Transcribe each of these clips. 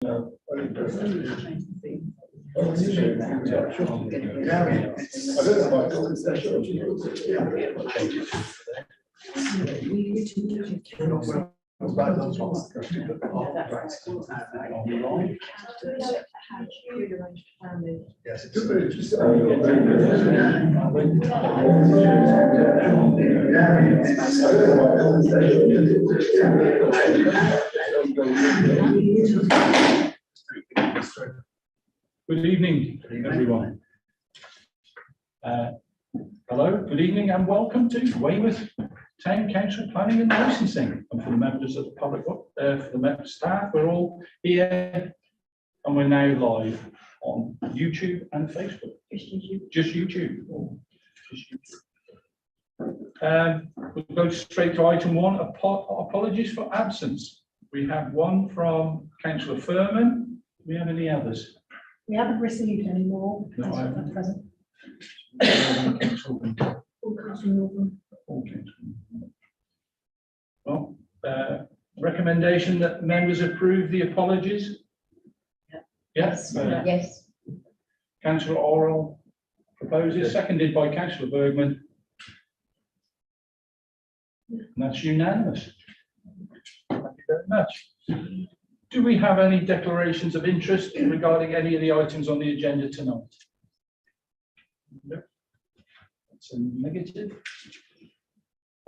Good evening, everyone. Hello, good evening, and welcome to Weymouth Town Council Planning and Licensing. And for the members of the public, for the staff, we're all here, and we're now live on YouTube and Facebook. Just YouTube. We'll go straight to item one. Apologies for absence. We have one from Councillor Furman. Do we have any others? We haven't received any more No, I at present. Well, recommendation that members approve the apologies? Yes. Yes. Councillor Orrell proposes, seconded by Councillor Bergman. And that's unanimous. Thank you very much. Do we have any declarations of interest regarding any of the items on the agenda tonight? No. That's a negative.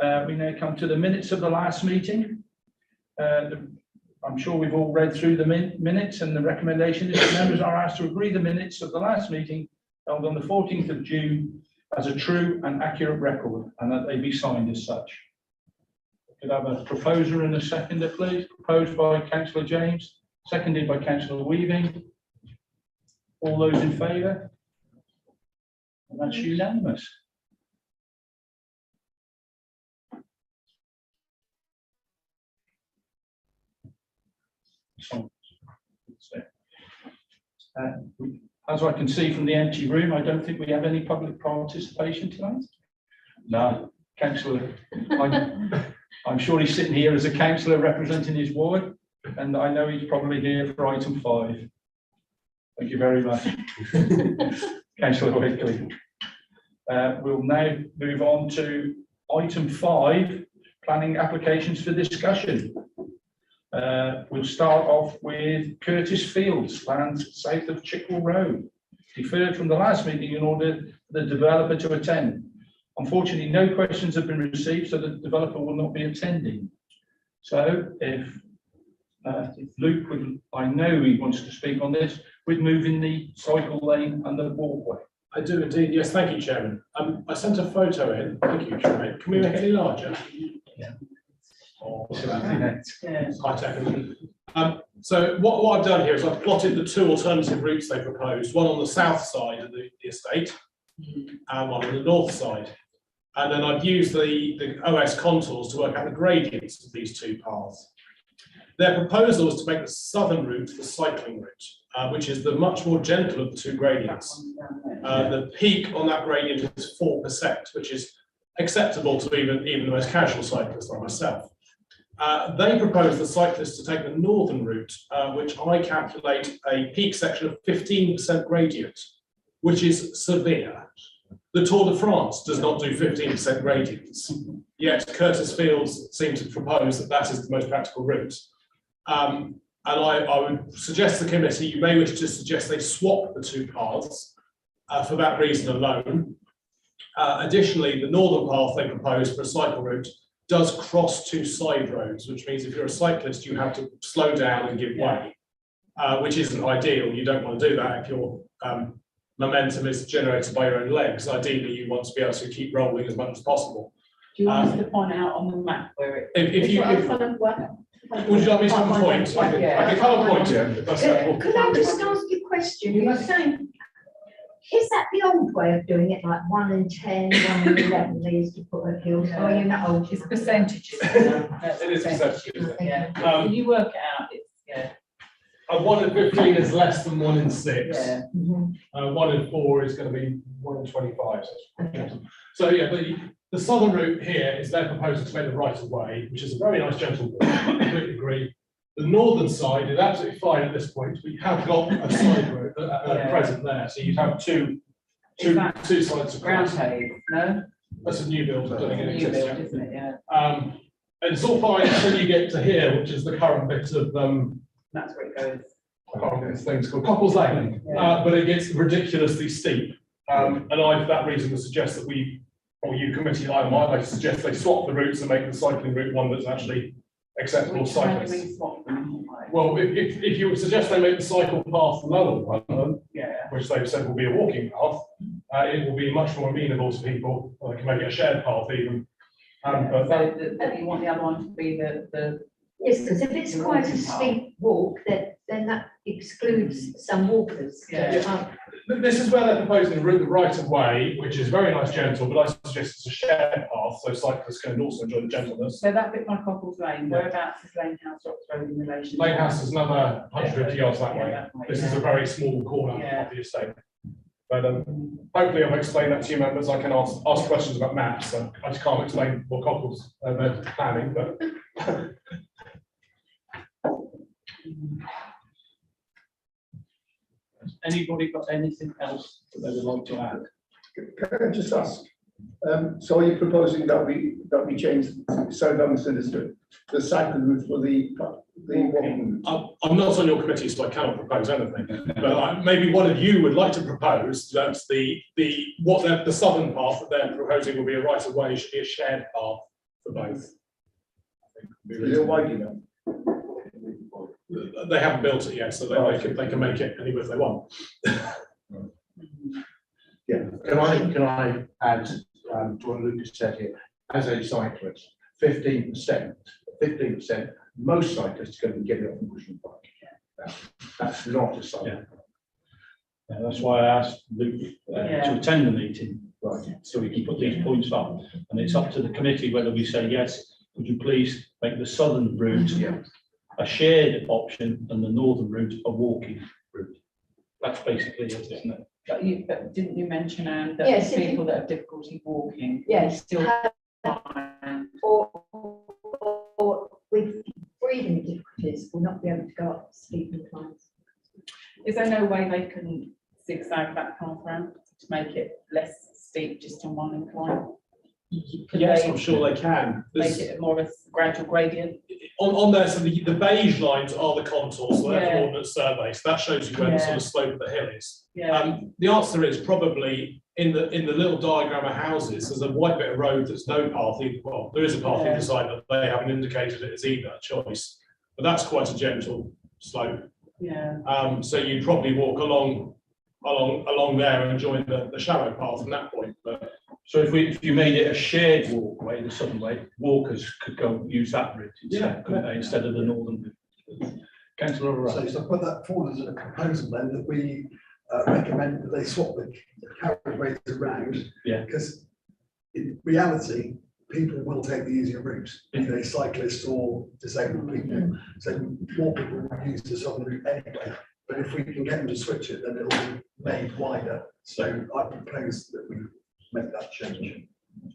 We now come to the minutes of the last meeting. I'm sure we've all read through the minutes, and the recommendation is that members are asked to agree the minutes of the last meeting held on the 14th of June as a true and accurate record, and that they be signed as such. Could I have a proposer and a seconder, please? Proposed by Councillor James, seconded by Councillor Weaving. All those in favour? And that's unanimous. As I can see from the empty room, I don't think we have any public participation tonight. No, Councillor. I'm sure he's sitting here as a councillor representing his ward, and I know he's probably here for item 5. Thank you very much, Councillor Whitley. We'll now move on to item 5, planning applications for discussion. We'll start off with Curtis Fields, land south of Chickwell Road, deferred from the last meeting in order for the developer to attend. Unfortunately, no questions have been received, so the developer will not be attending. So if Luke would, I know he wants to speak on this, with moving the cycle lane and the walkway. I do indeed, yes, thank you, Chairman. I sent a photo in, thank you, Chairman. Can we make it any larger? Yeah. Oh, high tech. So what I've done here is I've plotted the 2 alternative routes they proposed, one on the south side of the estate and one on the north side. And then I've used the OS contours to work out the gradients of these 2 paths. Their proposal is to make the southern route the cycling route, which is the much more gentle of the 2 gradients. The peak on that gradient is 4%, which is acceptable to even the most casual cyclist like myself. They propose the cyclist to take the northern route, which I calculate a peak section of 15% gradient, which is severe. The Tour de France does not do 15% gradients, yet Curtis Fields seems to propose that that is the most practical route. And I would suggest to the committee, you may wish to suggest they swap the 2 paths for that reason alone. Additionally, the northern path they propose for a cycle route does cross 2 side roads, which means if you're a cyclist, you have to slow down and give way, which isn't ideal. You don't want to do that if your momentum is generated by your own legs. Ideally, you want to be able to keep rolling as much as possible. Do you want us to point out on the map where it would you like me to come point? I can come point here. Could I just ask you a question? You're saying, is that the old way of doing it, like 1 and 10, 1 and 11, they used to put a hill? Yeah. Or you're not old? It's percentages. It is percentages. Yeah. When you work it out, it's A 1 in 15 is less than 1 in 6. yeah. 1 in 4 is going to be 1 in 25. So yeah, the southern route here is their proposal to make the right of way, which is a very nice gentle route. I completely agree. The northern side is absolutely fine at this point. We have got a side road present there, so you'd have two Is that sides Ground across. pave, no? That's a new build, I don't think it New exists build, yet. isn't it? Yeah, And it's all fine until you get to here, which is the current bit of, that's where it goes. I can't remember this thing's called Couples Lane, Yeah. but it gets ridiculously steep. And I, for that reason, would suggest that we, or you committee, I might suggest they swap the routes and make the cycling route one that's actually acceptable to Which, how do cyclists. we swap them? Like, Well, if you would suggest they make the cycle path the lower one, yeah, which they've said will be a walking path, it will be much more amenable to people, or they can make it a shared path even. so But you want the other one to be the, Yes, because if it's quite a steep walk, then that excludes some walkers. Yeah. this is where they're proposing the route, the right of way, which is very nice, gentle, but I suggest it's a shared path, so cyclists can also enjoy the gentleness. so that bit by Couples Lane, whereabouts is Lane House Rocks Road in relation? to Lane that? House is another 150 yards that Yeah, way. that way, This is yeah. a very small corner Yeah. of the estate. But hopefully I've explained that to you members. I can ask questions about maps. I just can't explain what Couples they're planning, but Has anybody got anything else that they would like to add? Can I just ask, so are you proposing that we change Southampton as the cycling route for the walking route? I'm not on your committee, so I cannot propose anything. But maybe one of you would like to propose that the southern path that they're proposing will be a right of way, should be a shared path for both. Is it wide enough? They haven't built it yet, so they can make it any width they want. Yeah, can I add to what Lucas said here, as a cyclist, 15%, most cyclists are going to be getting off the pushing bike. That's not a cycle. Yeah, that's why I asked Luke Yeah. to attend the meeting, Right. so we can put these points up. And it's up to the committee whether we say, yes, would you please make the southern route Yeah. a shared option and the northern route a walking route? That's basically it, isn't it? But didn't you mention, Anne, that Yes, if you- people that have difficulty walking? Yes, Still have- or with breathing difficulties will not be able to go up steep inclines. Is there no way they can zigzag that path around to make it less steep just on one incline? Could Yes, they I'm sure they can. make it more of a gradual gradient? On there, so the beige lines are the contours, so that's Yeah. an ordnance survey, so that shows you where the sort Yeah. of slope of the hill is. Yeah, The answer is probably in the little diagram of houses, there's a white bit of road that's no path, well, there is a path Yeah. either side, but they haven't indicated it as either choice. But that's quite a gentle slope. yeah. So you'd probably walk along there and join the shallow path from that point, but So if you made it a shared walkway, the southern way, walkers could go use that route instead, couldn't they, instead of the northern route? Councillor O'Reilly. So put that forward as a proposal then, that we recommend that they swap the carriageways around. Yeah. Because in reality, people will take the easier route, be they cyclists or disabled people. So more people will use the southern route anyway. But if we can get them to switch it, then it'll be made wider. So I propose that we make that change.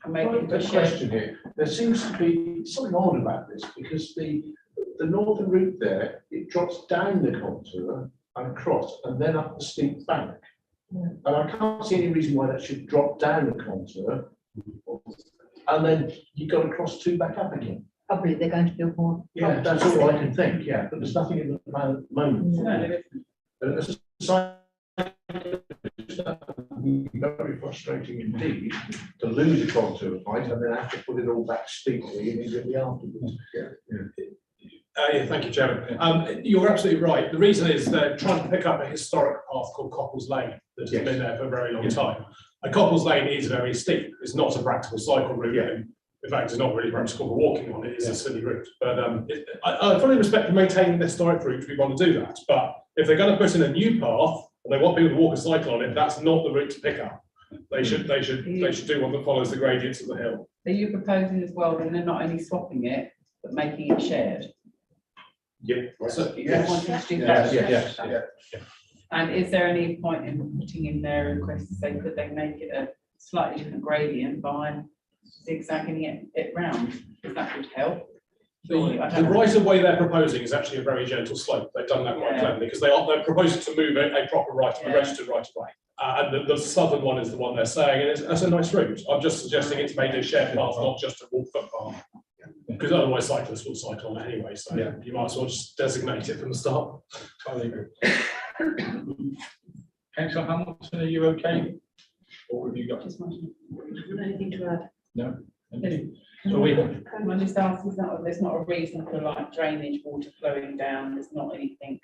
And make it The a shared. question here, there seems to be something odd about this, because the northern route there, it drops down the contour and across, and then up the steep bank. And I can't see any reason why that should drop down the contour, and then you got to cross two back up again. Probably they're going to build more. Yeah, that's all I can think, yeah, but there's nothing in the moment. No, there isn't. And as a cyclist, that would be very frustrating indeed to lose a contour height and then have to put it all back steeply immediately afterwards. Yeah, thank you, Chairman. You're absolutely right. The reason is they're trying to pick up a historic path called Couples Lane that's Yes. been there for a very long Yes. time. And Couples Lane is very steep. It's not a practical cycle route. Yeah. In fact, it's not really practical for walking on it. It's a silly route. But I fully respect maintaining the historic route. We want to do that. But if they're going to put in a new path and they want people to walk and cycle on it, that's not the route to pick up. They should do one that follows the gradients of the hill. Are you proposing as well, then they're not only swapping it, but making it shared? Yeah. So, You don't want them to do Yes, that? yes, yeah. And is there any point in putting in their request to say, could they make it a slightly different gradient by zigzagging it round? If that would help. The right of way they're proposing is actually a very gentle slope. They've done that quite Yeah. cleverly because they're proposing to move a proper right, a Yeah. registered right of way. And the southern one is the one they're saying, and that's a nice route. I'm just suggesting it's made a shared path, not just a walk footpath. Because otherwise cyclists will cycle on it anyway, so Yeah. you might as well just designate it from the start. Totally agree. Councillor Hamilton, are you okay? What have you got? Just wondering, anything to add? Thank you. So we, Can I just ask, there's not a reason for like drainage water flowing down, there's not anything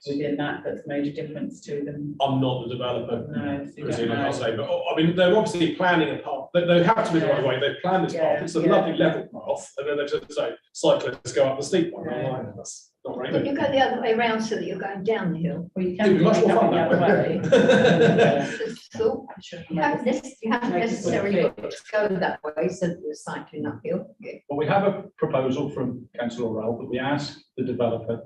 within that that's made a difference to them? I'm not the developer, No, so you don't presumably, know. I'll say, but I mean, they're obviously planning a path. They have to be the right way. They've planned this path. It's a Yeah. lovely level path, and then they've just say cyclists go up the steep one. Yeah. Online. That's not very But good. you go the other way around so that you're going down the hill. Well, you It'd can be do much more it fun the that other way. way. Just thought, you haven't necessarily got to go that way so that you're cycling uphill. Yeah. well, we have a proposal from Councillor Orrell, but we ask the developer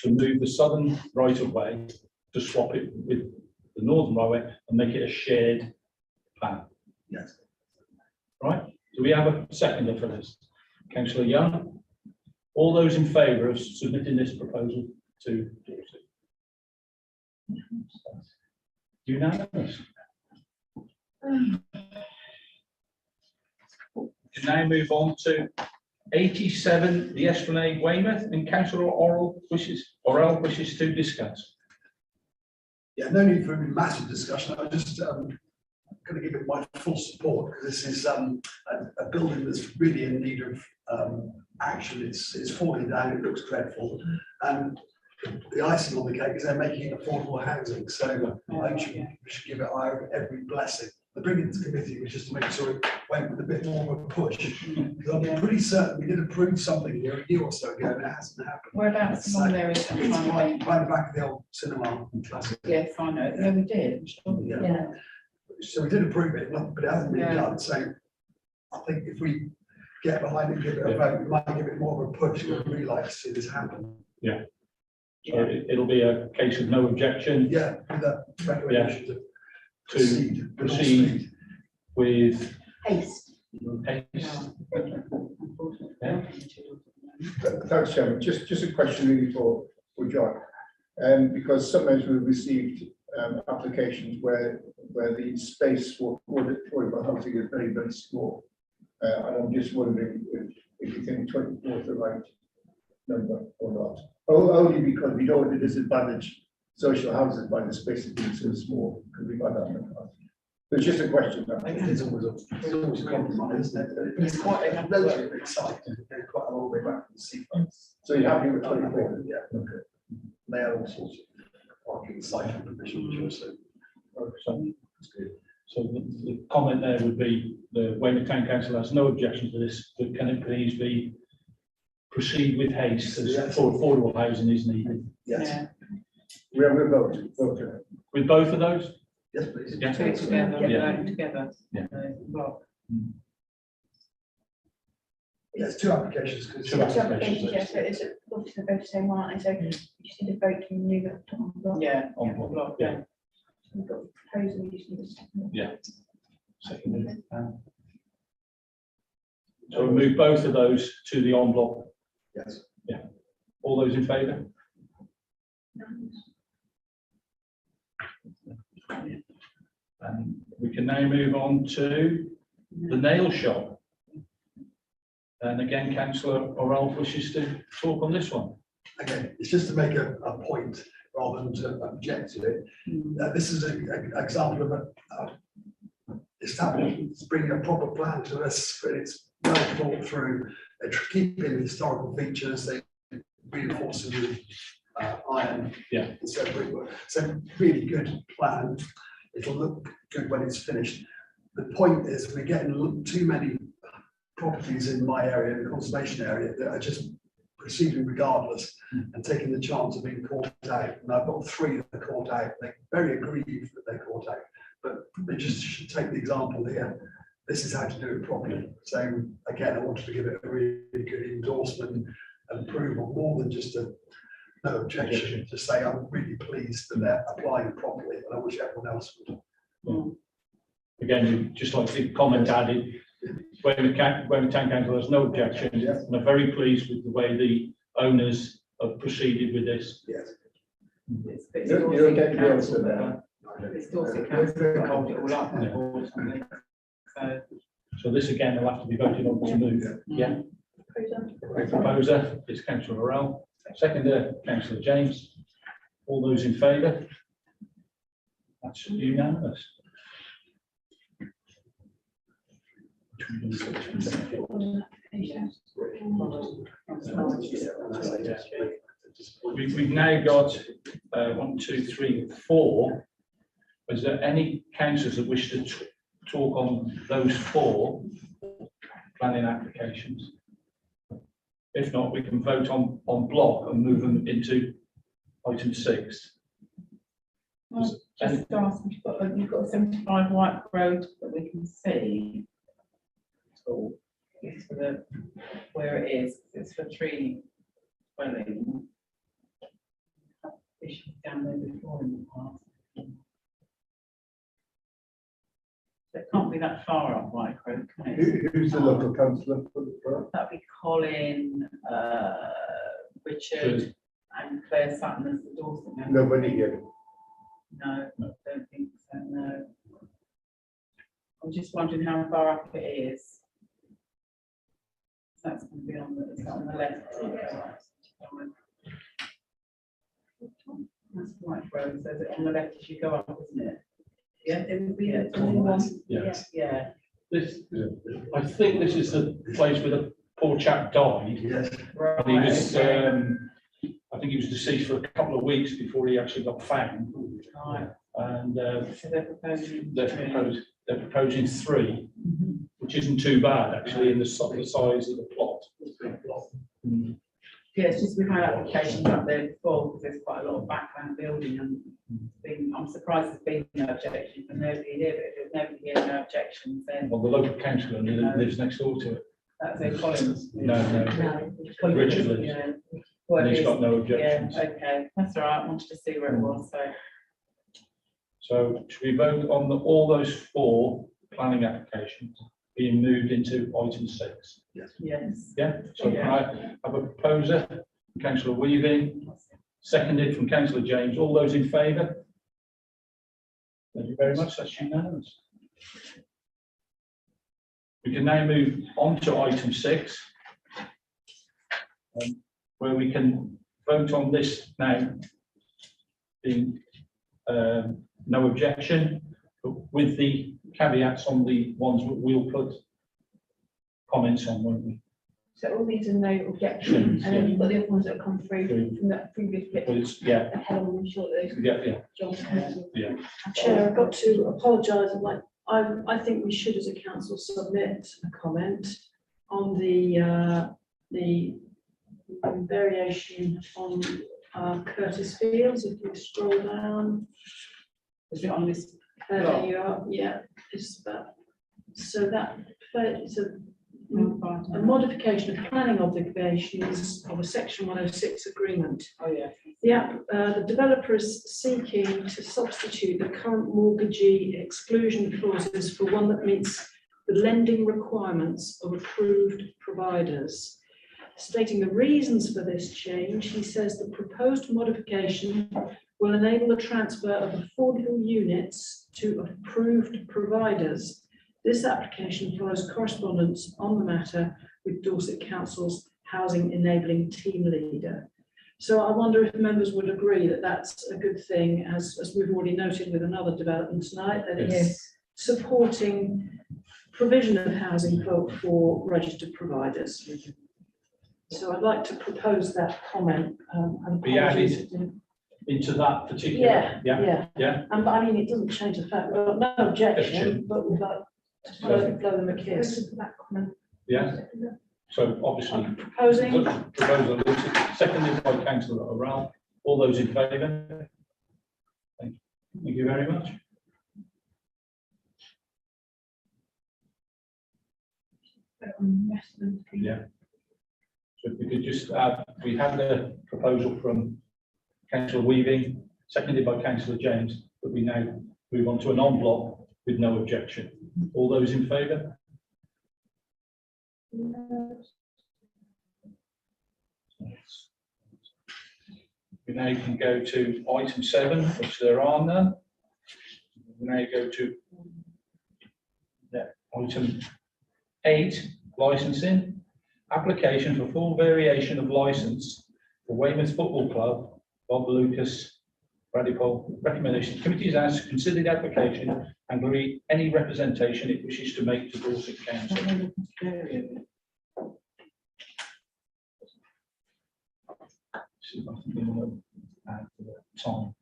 to move the southern right of way to swap it with the northern right of way and make it a shared plan. Yes. Right? Do we have a seconder for this? Councillor Young? All those in favour of submitting this proposal to Dorothy? Unanimous. We now move on to 87, the Esplanade Weymouth, and Councillor Orrell wishes to discuss. Yeah, no need for a massive discussion. I'm just going to give it my full support because this is a building that's really in need of action. It's falling down. It looks dreadful, and the icing on the cake is they're making it affordable housing. So I think we should give it every blessing. The bringing to committee was just to make sure it went with a bit more of a push. Because I'm pretty certain we did approve something here a year or so ago and it hasn't happened. Whereabouts along there is that? It's kind of right, thing? right back of the old cinema classic. Yes, I know, yeah, we did. Yeah. Yeah. So we did approve it, but it hasn't been Yeah. done, so I think if we get behind it, give it a vote, we might give it more of a push, we'd really like to see this happen. So it'll be a case of no objection Yeah, with a recommendation to to proceed. with all proceed speed. with Haste. haste. Thanks, Chairman. Just a question really for John. Because sometimes we've received applications where the space for affordable housing is very, very small. And I'm just wondering if you think 24 is the right number or not. Only because we don't want to disadvantage social houses by the spaces being so small, because we've had that in the past. It's just a question. I think it's always a compromise, isn't it? It's quite a- relatively exciting, they're quite a long way back from the seafront. So you're happy with 24? Yeah, okay. They are all sorts of parking site provision, which also. So the comment there would be the Weymouth Town Council has no objection to this, but can it please be proceed with haste as for affordable housing is needed. Yes, Yeah, We have a vote on it. With both of those? yes, please. Yeah. two together, Yeah. together. Yeah. Well, Yes, two applications. 'cause- Two applications. Yes, so it's a, obviously both the same one, so you just need a vote to remove it on block. yeah. On block, yeah. We've got a proposal, you just need a second. Seconded. So we move both of those to the en bloc. Yes. All those in favour? We can now move on to the nail shop. And again, Councillor Orrell wishes to talk on this one. Okay, it's just to make a point rather than to object to it. This is an example of a establishment bringing a proper plan to us, but it's well thought through. They're keeping the historical features, they reinforce it with iron. Yeah. Instead of brickwork. So really good plan. It'll look good when it's finished. The point is we're getting too many properties in my area, the conservation area, that are just proceeding regardless and taking the chance of being caught out. And I've got 3 that are caught out. They're very aggrieved that they're caught out, but they just should take the example here. This is how to do it properly. So again, I wanted to give it a really good endorsement and approval, more than just a no objection, to say I'm really pleased that they're applying properly, and I wish everyone else would. Again, you'd just like to comment added, Weymouth Town Council has no objection, and are very pleased with the way the owners have proceeded with this. Yes. It's You're Dorset getting the Council answer that- there. It's Dorset Council that hold it all up. So, So this again will have to be voted on to move. Yeah. The proposer is councillor Morell, seconder councillor James. All those in favour? That's unanimous. We've now got 1, 2, 3, 4. Is there any councillors that wish to talk on those 4 planning applications? If not, we can vote on block and move them into item 6. just ask, you've got 75 White Road that we can see. So it's for the, where it is, it's for tree dwelling. Issues down there before in the past. So it can't be that far up White Road, can it? Who's the local councillor for the borough? That'd be Colin, Richard, and Claire Sutton as the Dorset member. Nobody here. No, I don't think so, no. I'm just wondering how far up it is. That's going to be on the, is that on the left? That's White Road, so is it on the left as you go up, isn't it? Yeah, it would be Yeah, the new one. Yes. Yeah. This, I think this is the place where the poor chap died. Yes. And he was, I think he was deceased for a couple of weeks before he actually got found. Right, And so they're proposing. they're proposing 3, which isn't too bad actually in the size of the plot. Mm. Yeah, it's just we've had applications up there before because there's quite a lot of background building and I'm surprised there's been no objections and nobody here, but if there's nobody here, no objections, then Well, the local councillor lives next door to it. that's Collins. No. No. Richard lives. Yeah. Well, And he's it got is- no Yeah, objections. okay, that's all right, I wanted to see where it was, so. So should we vote on all those 4 planning applications being moved into item 6? Yes. Yeah, so can I have a proposer, councillor Weaving, seconded from councillor James. All those in favour? Thank you very much, that's unanimous. We can now move on to item 6, where we can vote on this now being no objection, but with the caveats on the ones that we'll put comments on, won't we? So all these are no objection, and then you've got the other ones that have come through Through. from that previous bit. But it's, yeah, Ahead of them, sure those. yeah, John's. yeah. Chair, I've got to apologise. I think we should, as a council, submit a comment on the variation on Curtis Fields. If you scroll down, Is it on this? there you are. Yeah, it's that. So that it's a modification of planning obligations of a Section 106 agreement. Oh, yeah. The developer is seeking to substitute the current mortgagee exclusion clauses for one that meets the lending requirements of approved providers. Stating the reasons for this change, he says the proposed modification will enable the transfer of affordable units to approved providers. This application follows correspondence on the matter with Dorset Council's housing enabling team leader. So I wonder if members would agree that that's a good thing, as we've already noted with another development tonight, that it's supporting provision of housing for registered providers. So I'd like to propose that comment. And Be added into that particular. Yeah. Yeah. And I mean, it doesn't change the fact, we've got no objection, but we'd like to blow them a kiss. Yeah. So obviously, Proposing, proposal is seconded by councillor O'Rell. All those in favour? Thank you very much. Yeah. So if we could just add, we had the proposal from councillor Weaving, seconded by councillor James, but we now move on to an en bloc with no objection. All those in favour? We now can go to item 7, which there are none. We now go to item 8, licensing. Application for full variation of license for Weymouth Football Club, Bob Lucas, Radipole. Recommendation, committee is asked to consider the application and agree any representation it wishes to make to Dorset Council. See if I can do it at the time.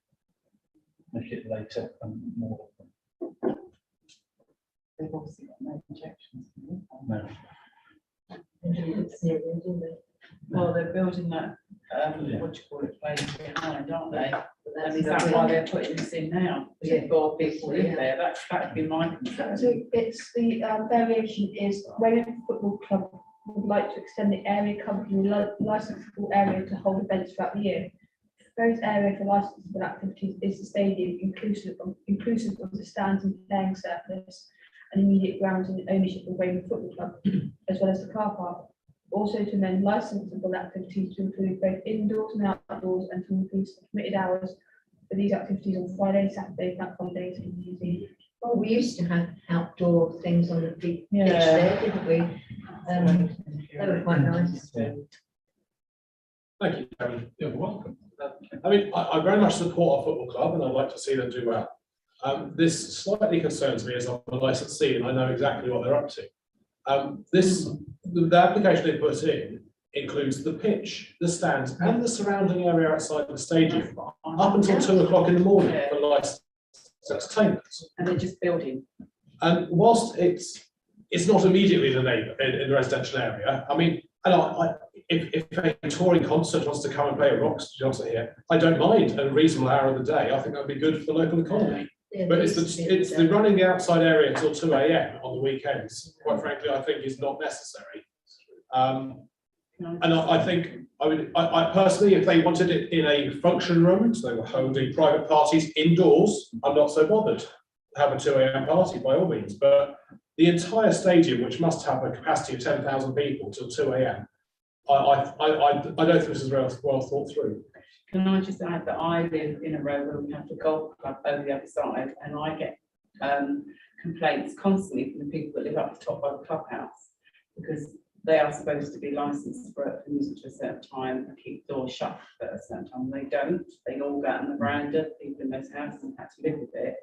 Make it later and more. They've obviously got no objections. No. Well, they're building that, what do you call it, place behind, aren't they? And is that That's why they're putting this in now? Because they've got people live there, that'd be my concern. So it's the variation is Weymouth Football Club would like to extend the area covering the licensable area to hold events throughout the year. The proposed area for licensable activities is the stadium, inclusive of the stands and playing surface and immediate grounds in the ownership of Weymouth Football Club, as well as the car park. Also to amend licensable activities to include both indoors and outdoors, and to increase permitted hours for these activities on Friday, Saturday, Black Fridays and New Year's Eve. Well, we used to have outdoor things on the big pitch Yeah. there, didn't we? They were quite nice. Thank you, Chairman. You're welcome. I mean, I very much support our football club and I'd like to see them do well. This slightly concerns me as I'm a licensee and I know exactly what they're up to. The application they put in includes the pitch, the stands and the surrounding area outside the stadium up until 2 o'clock in the morning for licensed entertainment. And they're just building. And whilst it's not immediately the neighbour in the residential area, I mean, and if a touring concert wants to come and play a rock concert here, I don't mind a reasonable hour of the day. I think that'd be good for the local economy. Yeah, But it's the running the outside area until 2 AM on the weekends, quite frankly, I think is not necessary. And I think I personally, if they wanted it in a function room, so they were holding private parties indoors, I'm not so bothered. Have a 2 AM party by all means, but the entire stadium, which must have a capacity of 10,000 people till 2 AM, I don't think this is well thought through. Can I just add that I live in a row where we have the golf club over the other side, and I get complaints constantly from the people that live up the top by the clubhouse, because they are supposed to be licensed for music to a certain time and keep the doors shut at a certain time. They don't. They all go out on the veranda, people in those houses and have to live with it.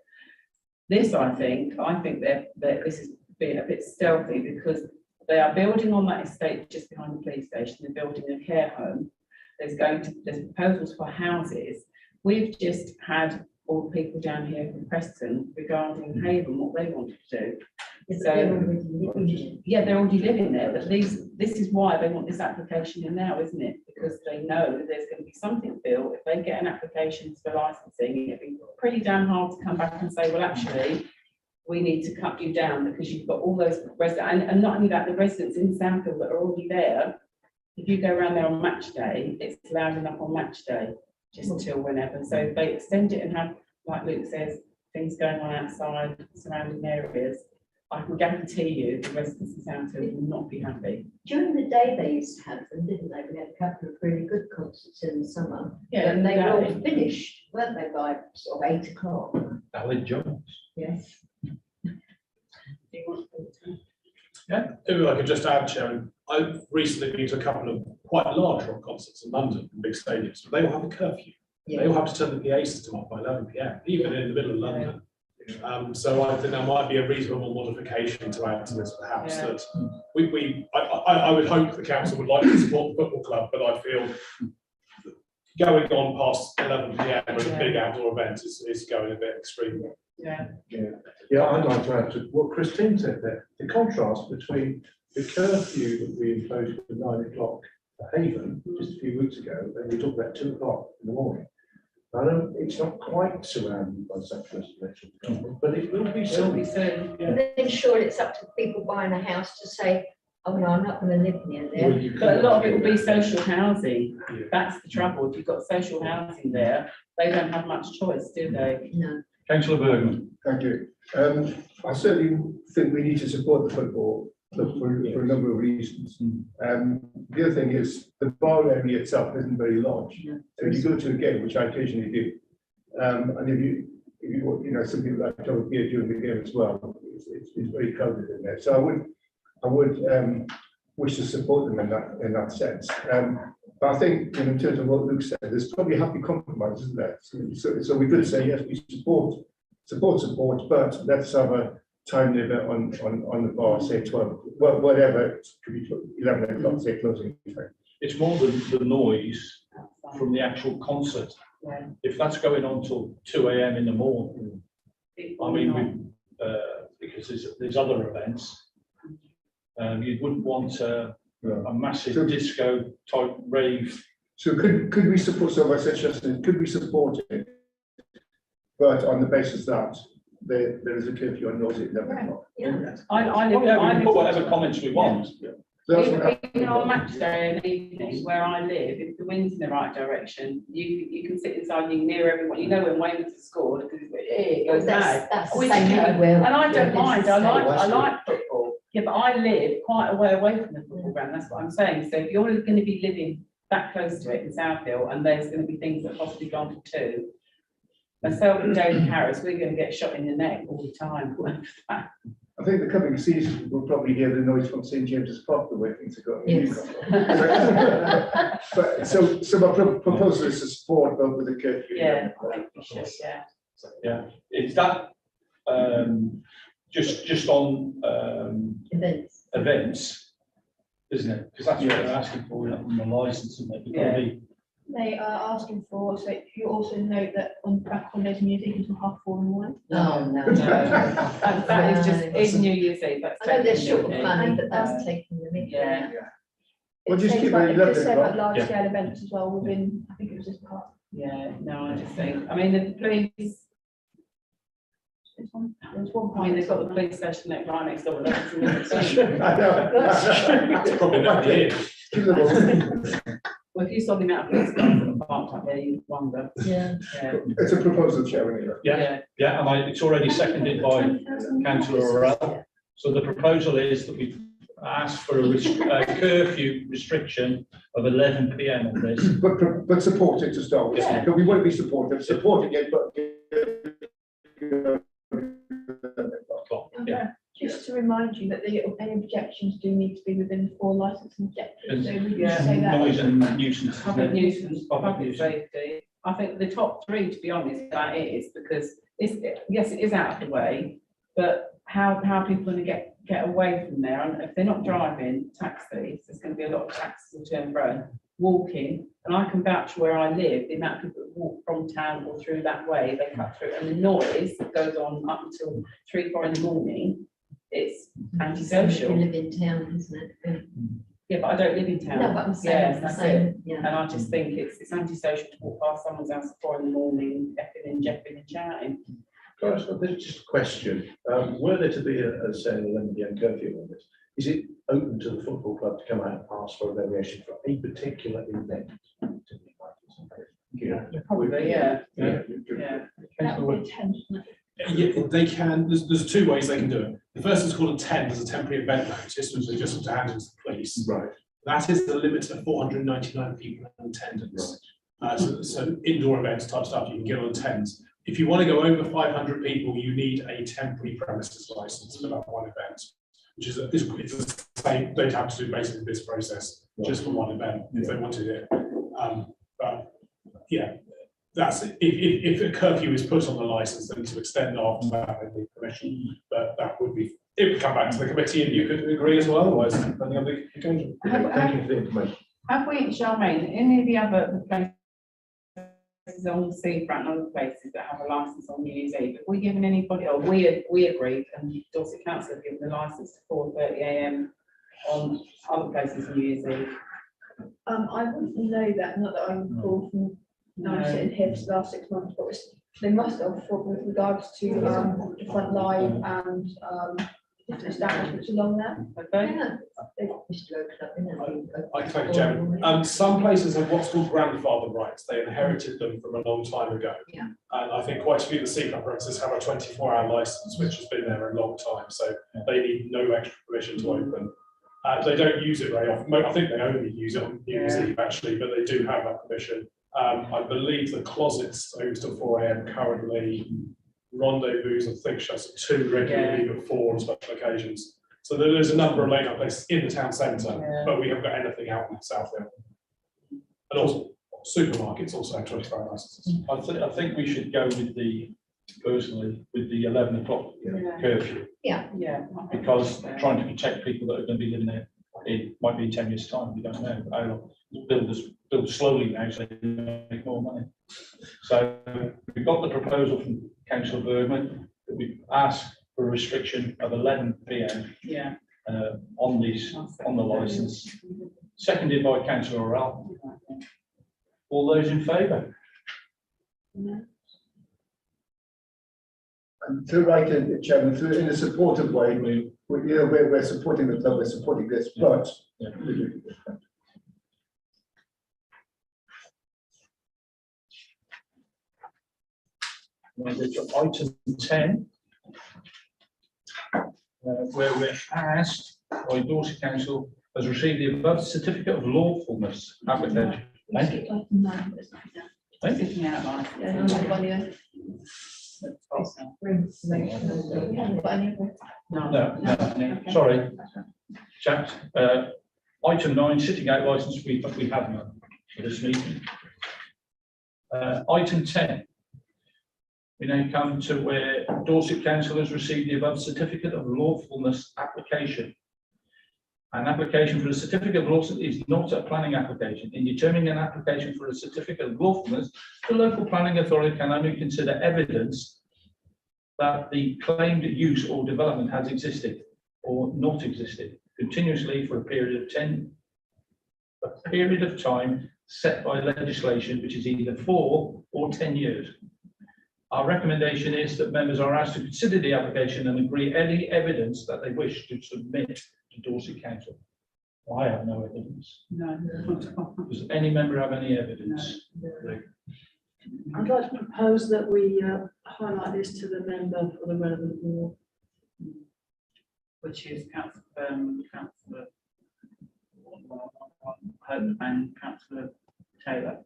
This, I think that this is being a bit stealthy because they are building on that estate just behind the police station. They're building a care home. There's proposals for houses. We've just had all the people down here from Preston regarding Haven, what they wanted to do. Yeah, they're already living there, but this is why they want this application in now, isn't it? Because they know that there's going to be something built. If they get an application for licensing, it'd be pretty damn hard to come back and say, well, actually, we need to cut you down because you've got all those residents, and not only that, the residents in Sandfield that are already there. If you go around there on match day, it's loud enough on match day, just till whenever. So if they extend it and have, like Luke says, things going on outside surrounding areas, I can guarantee you the residents in Sandfield will not be happy. During the day they used to have them, didn't they? We had a couple of really good concerts in the summer. Yeah, And they were all exactly. finished, weren't they, by sort of 8 o'clock? Aled Jones. Yes. Do you want to- If I could just add, Chairman, I've recently been to a couple of quite large rock concerts in London, big stadiums, but they all have a curfew. They all have to turn the PA system off by 11 PM, even in the middle of London. So I think that might be a reasonable modification to add to this, perhaps, Yeah. that I would hope the council would like to support the football club, but I feel going on past 11 PM with a big outdoor event is going a bit extreme. Yeah. Yeah, I'd like to add to what Christine said there, the contrast between the curfew that we imposed for 9 o'clock at Haven just a few weeks ago, and we talked about 2 o'clock in the morning. I know it's not quite surrounded by central residential development, but it will be It'll be soon. soon. And then surely it's up to people buying a house to say, oh no, I'm not going to live near Well, there. you But a lot of it could- will be social housing. Yeah. That's the trouble. If you've got social housing there, they don't have much choice, do they? No. Councillor Bergman. Thank you. I certainly think we need to support the football for a number of reasons. The other thing is the bar area itself isn't very large. So if you go to a game, which I occasionally do, and if you some people like to have a beer during the game as well, it's very crowded in there. So I would wish to support them in that sense. But I think in terms of what Luke said, there's probably a happy compromise, isn't there? So we could say yes, we support, but let's have a time limit on the bar, say 12, whatever, it could be 11 o'clock, say closing time. It's more the noise from the actual concert. Yeah. If that's going on till 2 a.m. in the morning, I mean, because there's other events, you wouldn't want a massive disco type rave. So could we support, so I said, Justin, could we support it, but on the basis that there is a curfew on noise at 11 o'clock? Yeah. I We live, can put whatever comments we want. So that's what even on match day and evening, where I live, if the wind's in the right direction, you can sit inside, you can hear everyone, you know when Weymouth has scored, because it goes mad. That's the Which, same you know, everywhere. And I don't Yeah, mind, this is I like football, yeah, but I live quite a way away from the football ground, that's what I'm saying. So if you're going to be living that close to it in South Hill, and there's going to be things that possibly gone to 2, myself and David Harris, we're going to get shot in the neck all the time. I think the coming season will probably hear the noise from St James's Park, the way things are going. Yes. But so my proposal is to support both with the curfew. Yeah, I think we should, yeah. Yeah, is that just on events, isn't it? Because that's what they're asking for in the license, and they've They are asking for, so you also note that on back holidays and music until 4:30 in the morning. Oh, no. That is just, it's New Year's Eve, that's. I know they're taking short of the money, mickey. but that's taking the mickey. Yeah. Well, just It keep says it it 11 does say about o'clock. large scale events as well within, I think it was this part. Yeah, no, I just think, I mean, the police, This one, there's one I part. mean, they've got the police station next right next door. That's I know. That's probably not the end. Well, if you saw the amount of police cars that are parked up there, you'd wonder. Yeah. Yeah. It's a proposal, Chair, anyway. Yeah, and it's already seconded by Councillor Orell. So the proposal is that we ask for a curfew restriction of 11 p.m. on this. But support it to start with. Yeah. But we won't be supportive, supporting it, but. Yeah. Just to remind you that any objections do need to be within 4 licensing objectives, so we Yeah. can say that. Noise and nuisance. Public nuisance, Public public nuisance. safety. I think the top 3, to be honest, that is, because yes, it is out of the way, but how people going to get away from there? And if they're not driving taxis, there's going to be a lot of taxis to and fro. Walking, and I can vouch where I live, the amount of people that walk from town or through that way, they cut through, and the noise that goes on up until 3, 4 in the morning, it's You antisocial. live in town, isn't it? Yeah, but I don't live in town. No, but I'm saying Yeah, it's the that's same, it. yeah. And I just think it's antisocial to walk past someone's house at 4 in the morning, effing and jeffing and shouting. Gosh, there's just a question. Were there to be say, an 11 p.m. curfew on this, is it open to the football club to come out and ask for a variation for a particular event? Yeah. Probably, yeah. Yeah. Yeah. That would be 10, isn't it? Yeah, they can, there's 2 ways they can do it. The first is called a 10, as a temporary event notice, which they just have to hand into the police. Right. That is the limit of 499 people in attendance. So indoor events type stuff, you can get on 10s. If you want to go over 500 people, you need a temporary premises license for that one event, which is it's the same. They'd have to do basically this process just for one event if they wanted it. But yeah, that's it. If a curfew is put on the license, then to extend after that, they need permission. But that would be, it would come back to the committee, and you could agree as well. Otherwise, depending on the occasion. Thank you for the information. Have we, Charmaine, any of the other places on the seafront and other places that have a licence on New Year's Eve, have we given anybody, or we agreed, and Dorset Council have given the licence to 4:30 a.m. on other places on New Year's Eve? I wouldn't know that, not that I recall from sitting here for the last 6 months, but they must have with regards to the front line and different establishments along there. Okay. Yeah. Bistro Club, isn't it? I thank you, Chairman. Some places have what's called grandfather rights. They inherited them from a long time ago. Yeah. And I think quite a few of the C Club premises have a 24-hour license, which has been there a long time. So they need no extra permission to open. They don't use it very often. I think they only use it on New Year's Eve, actually, but they do have that permission. I believe the closets opens till 4 AM currently. Rendezvous, I think, shuts at 2 regularly, but 4 on special occasions. So there's a number of late night places in the town centre, but we haven't got anything out in the south end. And also supermarkets also have 24-hour licenses. I think we should go with personally, with the 11 o'clock curfew, Yeah. because trying to protect people that are going to be living there, it might be in 10 years' time, we don't know. How long. Build slowly now, so they make more money. So we've got the proposal from Councillor Bergman that we've asked for a restriction of 11 PM Yeah. on the licence, seconded by Councillor Orell. All those in favour? And to write in, Chairman, in a supportive way, we're supporting the club, we're supporting this, but. Yeah. Item 10, where we're asked by Dorset Council has received the above certificate of lawfulness application. Sticking out like. No, sorry, chaps. Item 9, sitting out licence, we have none for this meeting. Item 10. We now come to where Dorset Council has received the above certificate of lawfulness application. An application for a certificate of lawfulness is not a planning application. In determining an application for a certificate of lawfulness, the local planning authority can only consider evidence that the claimed use or development has existed or not existed continuously for a period of time set by legislation, which is either 4 or 10 years. Our recommendation is that members are asked to consider the application and agree any evidence that they wish to submit to Dorset Council. I have no evidence. No. Does any member have any evidence? I'd like to propose that we highlight this to the member for the relevant ward. Which is Councillor Hope and Councillor Taylor.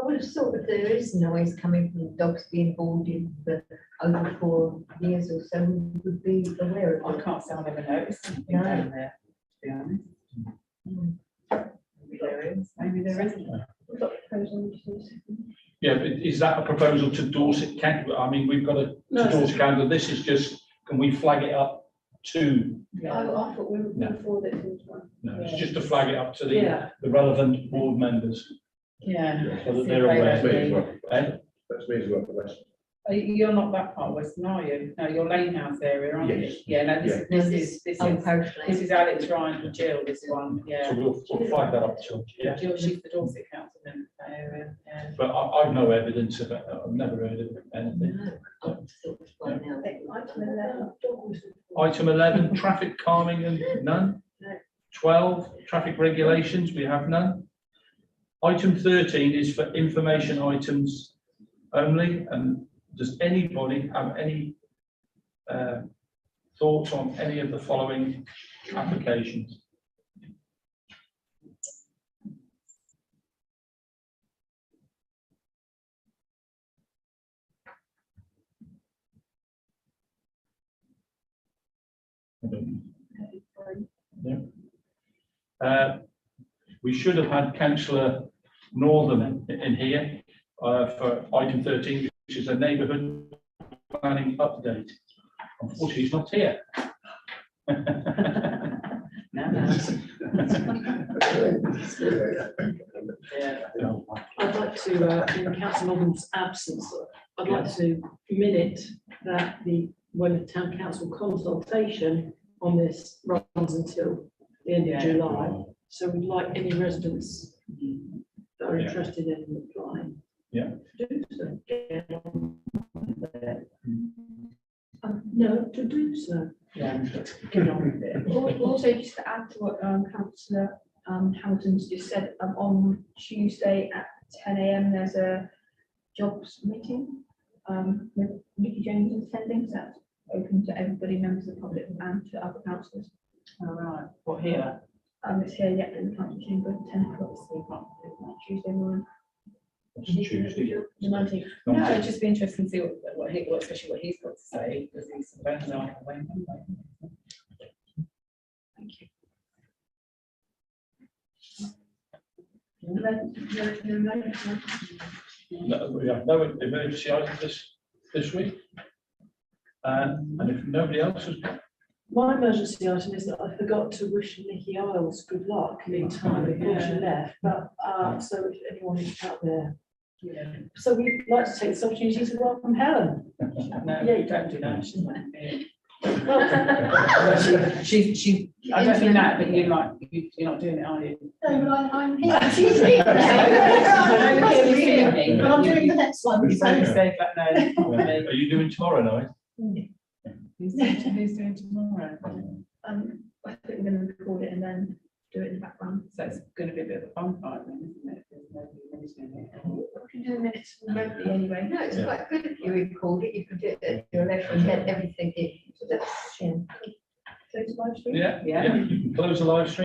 I would have thought if there is noise coming from dogs being boarded for over 4 years or so, we would be aware of I it. can't say I've ever noticed anything No. down there, to be honest. Maybe there is, maybe there isn't. Yeah, but is that a proposal to Dorset Council? I mean, we've got to Dorset Council. This is just, can we flag it up to? I thought we were No. before this as well. No, it's just to flag it up to Yeah. the relevant board members. Yeah. So that they're aware. Eh? That's me as well, the rest. You're not that part of Western, are you? No, you're Lane House area, aren't you? Yes. Yeah, no, No, this Old Parish Lane. is Alex Ryan and Jill, this one, So yeah. we'll flag that up to, yeah. Jill, she's the Dorset Council in that area, yeah. But I've no evidence of it. I've never heard of anything. No, I would have thought it was by now. Item 11, traffic calming, and none. 12, traffic regulations, we have none. Item 13 is for information items only. And does anybody have any thoughts on any of the following applications? Yeah. We should have had Councillor Northern in here for item 13, which is a neighbourhood planning update. Unfortunately, he's not here. No. Yeah. I'd like to, in Councillor Norman's absence, I'd like to minute that when the town council consultation on this runs until the end of Yeah. July. So we'd like any residents that are Yeah. interested in applying. Yeah. to do so. Get on there. No, to do so. Yeah. Get on with it. Also, just to add to what councillor Hamilton's just said, on Tuesday at 10 AM, there's a jobs meeting with Nicky Jones attending, so that's open to everybody, members of the public and to other councillors. All right, what here? It's here yet in the council chamber at 10 o'clock, so we can't do it on Tuesday morning. Tuesday. The 19th. No, it'd just be interesting to see especially what he's got to say, because he's friends are. Thank you. No, we have no emergency items this week. And if nobody else has, My emergency item is that I forgot to wish Nikki Isles good luck in time before she left, but, so if anyone is out there. Yeah. So we'd like to take this opportunity to welcome Helen. No, Yeah. you don't do that. She's not here. Well, She, I don't mean that, but you're not doing it, are you? No, but I'm here. She's here. But But I'm doing the next one. You better say that, no, not me. are you doing tomorrow night? Who's doing tomorrow? I think we're going to record it and then do it in the background. So it's going to be a bit of a fun fight then, isn't it? There's nobody mentioning it. We can do the minutes remotely anyway. No, it's quite good if you record it, you can do it at your leisure and get everything in. So that's, yeah. So it's live stream. Yeah, Yeah. yeah, you can close the live stream.